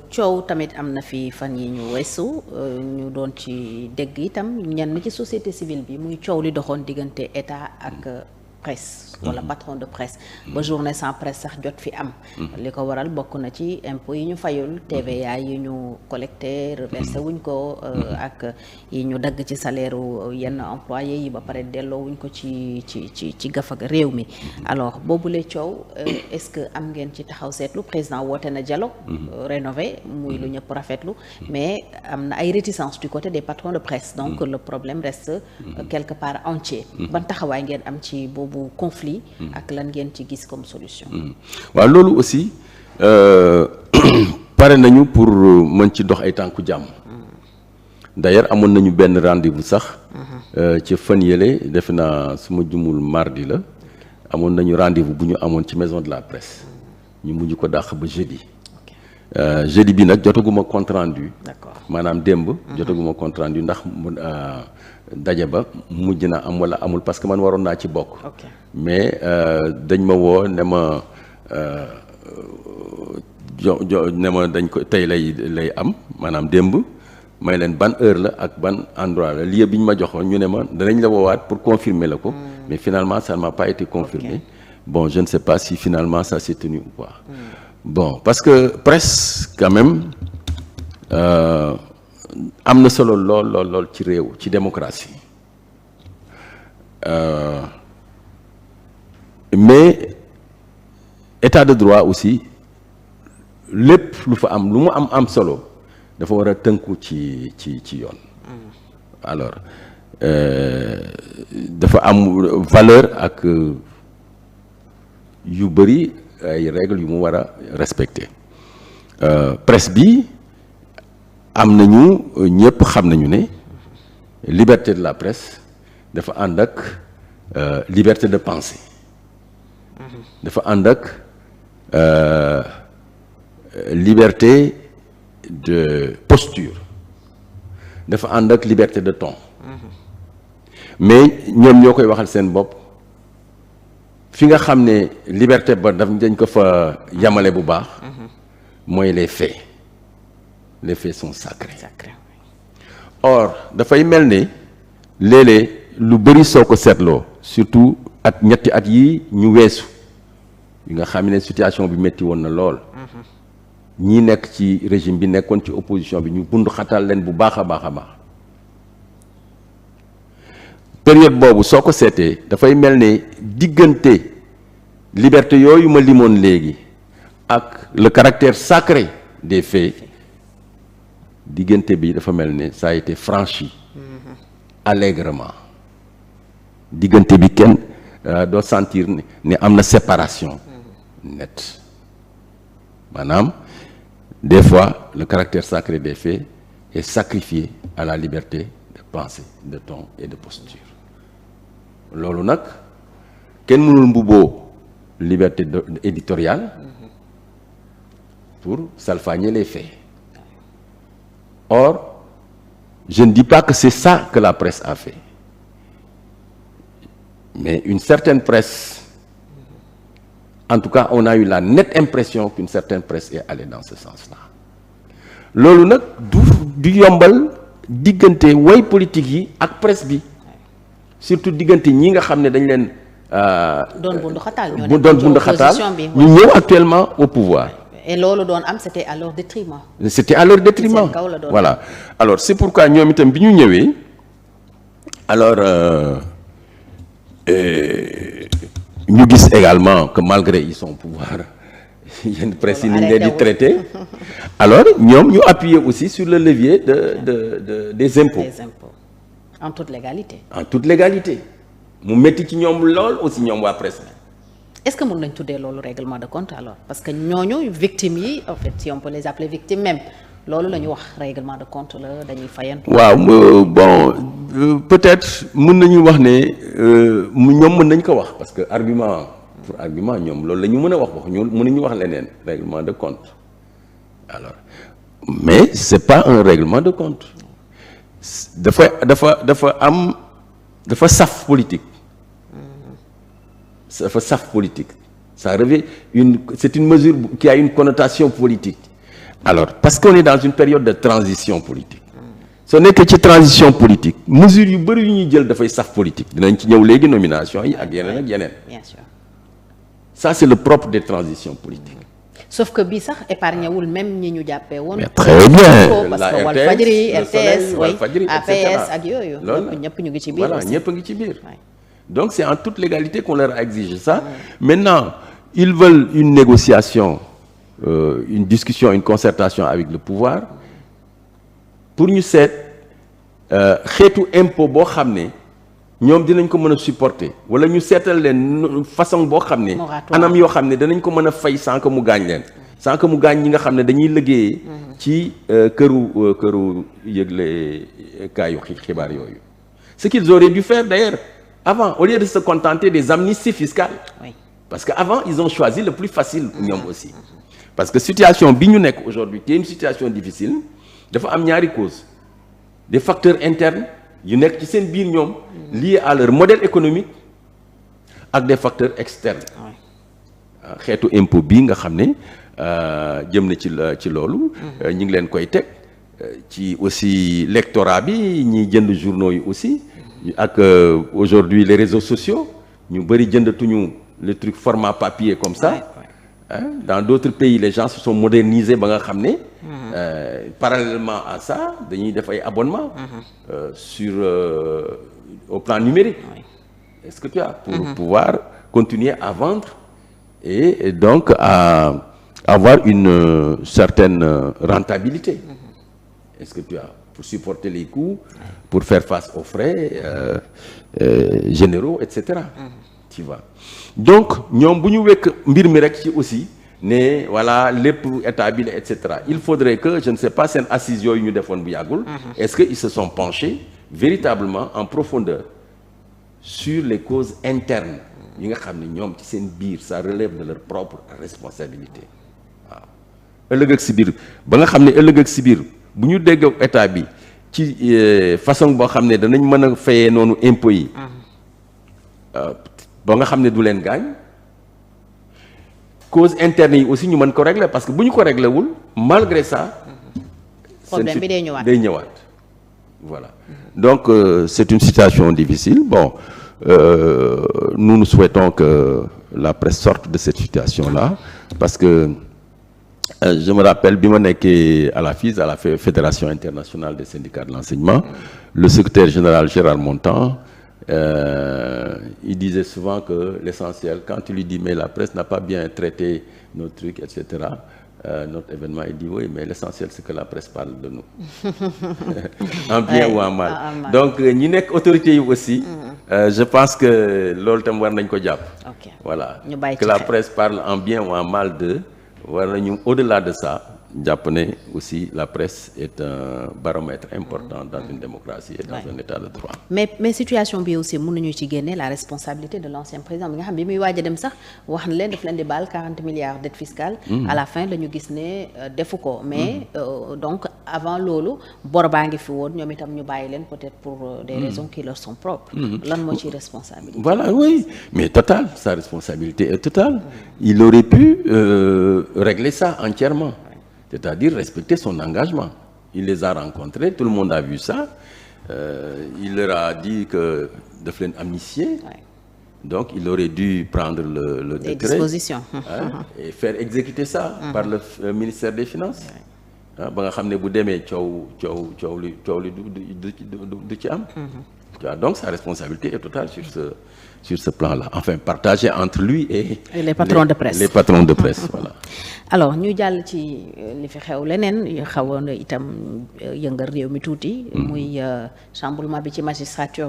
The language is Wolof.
coow tamit am na fi fan yi ñu weesu ñu doon ci dégg itam ñenn ci société civile bi muy coow li doxoon diggante état ak presse wala patron de presse ba journée sans presse sax jot fi am li ko waral bokk na ci impôts yi ñu fayul TVA yi ñu collecté reversé wuñ ko ak yi ñu dagg ci salaire yenn employés yi ba pare delloo wuñ ko ci gafaga réew mi alors boobule coow est-ce que am ngeen ci taxaw seetlu président woote na dialogue rénové muy lu ñëpp rafetlu mais am na ay réticences du côté des patrons de presse donc le problème reste quelque part entier ban taxawaay ngeen am ci boobu conflit ak lan ngeen ci gis comme solution. waaw loolu aussi pare nañu pour mën ci dox ay tànku jàmm. d'ailleurs amoon nañu benn rendez-vous sax. ci fan yële defe naa su ma jumul mardi la amoon nañu rendez-vous bu ñu amoon ci maison de la presse. ñu mujj ko dàq ba jeudi. jeudi bi nag jotaguma compte rendu. d'accord maanaam démb. jotaguma compte rendu ndax daje ba mujj na am wala amul parce que man waroon naa ci bokk. mais dañ ma woo ne ma ne ma dañ ko tey lay am maanaam démb may leen ban heure la ak ban endroit la lieu bi ñu ma joxoon ñu ne ma danañ la woowaat pour confirmer la ko. mais finalement ça ne m'a pas été confirmé. Bon, je ne sais pas si finalement ça s'est tenu ou pas. Bon, parce que presse quand même am na solo lool ci réew ci démocratie mais état de droit aussi lépp lu fa am lu mu am solo dafa war a tënku ci yoon. Alors dafa am valeur ak yu bëri ay règles yu mu war a respecter presse bi am nañu ñëpp xam nañu ne liberté de la presse dafa ànd ak liberté de pensée dafa ànd ak liberté de posture dafa ànd ak liberté de ton mais ñoom ñoo koy waxal seen bopp fi nga xam ne liberté ba dañ ko fa yamale bu baax mooy les faits sont sacrés. Or dafay mel ne léeg-léeg lu bëri soo ko seetloo surtout ñetti at yi ñu weesu yi nga xam ne situation bi métti woon na lool ñi nekk ci régime bi nekkoon ci opposition bi ñu bund xatal leen bu baax a baax a baax période boobu soo ko seetee dafay mel ne diggante liberté yooyu ma limoon léegi ak le caractère sacré des faits diggante bi dafa mel ne ça a été franchi allègrement diggante bi kenn doo sentir ne am na séparation nette maanaam des fois le caractère sacré des faits est sacrifié à la liberté de pensée de ton et de posture loolu nag kenn mënul mbubboo liberté éditoriale pour salfaañer les faits. Or, je ne dis pas que c'est ça que la presse a fait. Mais une certaine presse, en tout cas, on a eu la nette impression qu'une certaine presse est allée dans ce sens-là. Loolu nag du yombal diggante way politique yi ak presse bi surtout diggante ñi nga xam ne dañ leen doon bundu xataal ñu ñëw actuellement au pouvoir. Et loolu doon am c'était à leur détriment. C'était à leur détriment. Voilà. Alors c'est pourquoi ñoom itam bi ñu ñëwee alors ñu gis également que malgré ils sont au pouvoir yenn presse yi ni ñu leen di traité alors ñoom ñu appuyer aussi sur le levier des impôts. Des impôts en toute légalité. En toute légalité mu métti ci ñoom lool aussi ñoom waa presse. Est-ce que mën nañ tuddee loolu règlement de compte alors parce que ñooñu victimes yi en fait si on peut les appeler victimes même loolu la ñu wax règlement de compte la dañuy fayantu. waaw bon peut-être mën nañu wax ne ñoom mën nañ ko wax parce que argument pour argument ñoom loolu la ñu mën a wax ñu mën nañu wax leneen règlement de compte alors mais c'est pas un règlement de compte dafa saf politique. dafa saf politique ça revêt c'est une mesure qui a une connotation politique alors parce qu'on est dans une période de transition politique soo nekkee ci transition politique mesures yu bëri yu ñuy jël dafay saf politique dinañ ci ñëw léegi nomination yi ak yeneen ak yeneen. bien sûr. Ça c'est le propre des transitions politiques. sauf que bii sax épargné wul même ñi ñu jàppee woon. mais très bien parce que Walfadjri RTS Walfadjri APS ak yooyu. loolu ñëpp ñu ngi ci biir. voilà ñëpp a ngi ci biir. donc c'est en toute légalité qu'on leur a exigé ça. Maintenant ils veulent une négociation une discussion une concertation avec le pouvoir pour ñu seet xeetu impôt boo xam ne ñoom dinañ ko mën a supporter wala ñu seetal leen façon boo xam ne anam yoo xam ne danañ ko mën a fay sans que mu gaañ leen sans que mu gaañ ñi nga xam ne dañuy liggéeyee ci këru yëgle kaayu xibaar yooyu ce qu'ils auraient dû faire d'ailleurs avant au lieu de se contenter des amnisties fiscales. Oui. Parce que avant ils ont choisi le plus facile ñoom aussi parce que situation bi ñu nekk aujourd'hui qui est une situation difficile dafa am ñaari cause des facteurs internes yu nekk ci seen biir ñoom liés à leur modèle économique ak des facteurs externes xeetu impôt bii nga xam ne jëm na ci loolu ñi ngi leen koy teg ci aussi lectorat bi ñiy jënd journaux yi aussi ak aujourd'hui les réseaux sociaux ñu bëri jëndatuñu le truc format papier comme ça dans d'autres pays les gens se sont modernisés ba nga xam ne parallèlement à ça dañuy def ay abonnement sur au plan numérique est-ce que tu as pour pouvoir continuer à vendre et donc à avoir une certaine rentabilité est-ce que tu as pour supporter les coûts pour faire face aux frais généraux etc. Tu vois donc ñoom bu ñu wekk mbir mi rek ci aussi ne voilà lépp état bi la et cetera il faudrait que je ne sais pas seen assises yooyu ñu defoon bu yàggul est-ce que ils se sont penchés véritablement en profondeur sur les causes internes yi nga xam ne ñoom ci seen biir ça relève de leur propre responsabilité waaw ëllëg ak si biir ba nga xam ne ëllëg ak si biir bu ñu dégg état bi ci façon boo xam ne danañ mën a fayee noonu impôts yi ba nga xam ne du leen gaañ cause interne yi aussi ñu mën ko régler parce que bu ñu ko régler wul malgré ça problème bi day ñëwaat voilà donc c'est une situation difficile bon nous souhaitons que la presse sorte de cette situation-là parce que je me rappelle bi ma nekkee à la FIS à la Fédération internationale des syndicats de l'enseignement le secrétaire général Gérard Montan il disait souvent que l'essentiel quand tu lui dis mais la presse n'a pas bien traité nos trucs etc. Notre événement il dit oui mais l'essentiel c'est que la presse parle de nous en bien ou en mal donc ñi nekk autorités yi aussi je pense que loolu tam war nañ ko jàpp voilà que la presse parle en bien ou en mal de war nañu au-delà de ça jàpp ne aussi la presse est un baromètre important dans une démocratie et dans un état de droit. mais situation bi aussi mën nañu ci génne la responsabilité de l'ancien président bi nga xam bi muy waaj a dem sax wax na leen daf leen di baal 40 milliards dette fiscale. à la fin la ñu gis ne defu ko mais donc avant loolu bor baa ngi fi woon ñoom itam ñu bàyyi leen peut-être pour des raisons qui leur sont propres. lan moo ci responsabilité. voilà oui mais total sa responsabilité est totale. il aurait pu régler ça entièrement. C'est-à-dire respecter son engagement. Il les a rencontrés, tout le monde a vu ça. Il leur a dit que daf leen amnistier. Donc il aurait dû prendre le décret. Les dispositions. Et faire exécuter ça par le ministère des Finances. ba nga xam ne bu demee coow li du ci am. Donc sa responsabilité est totale sur ce plan-là enfin partagé entre lui et les patrons de presse. Les patrons de presse voilà. Alors ñu jàll ci li fi xew leneen xawoon itam yëngal réew mi tuuti. muy chamboulement bi ci magistrature.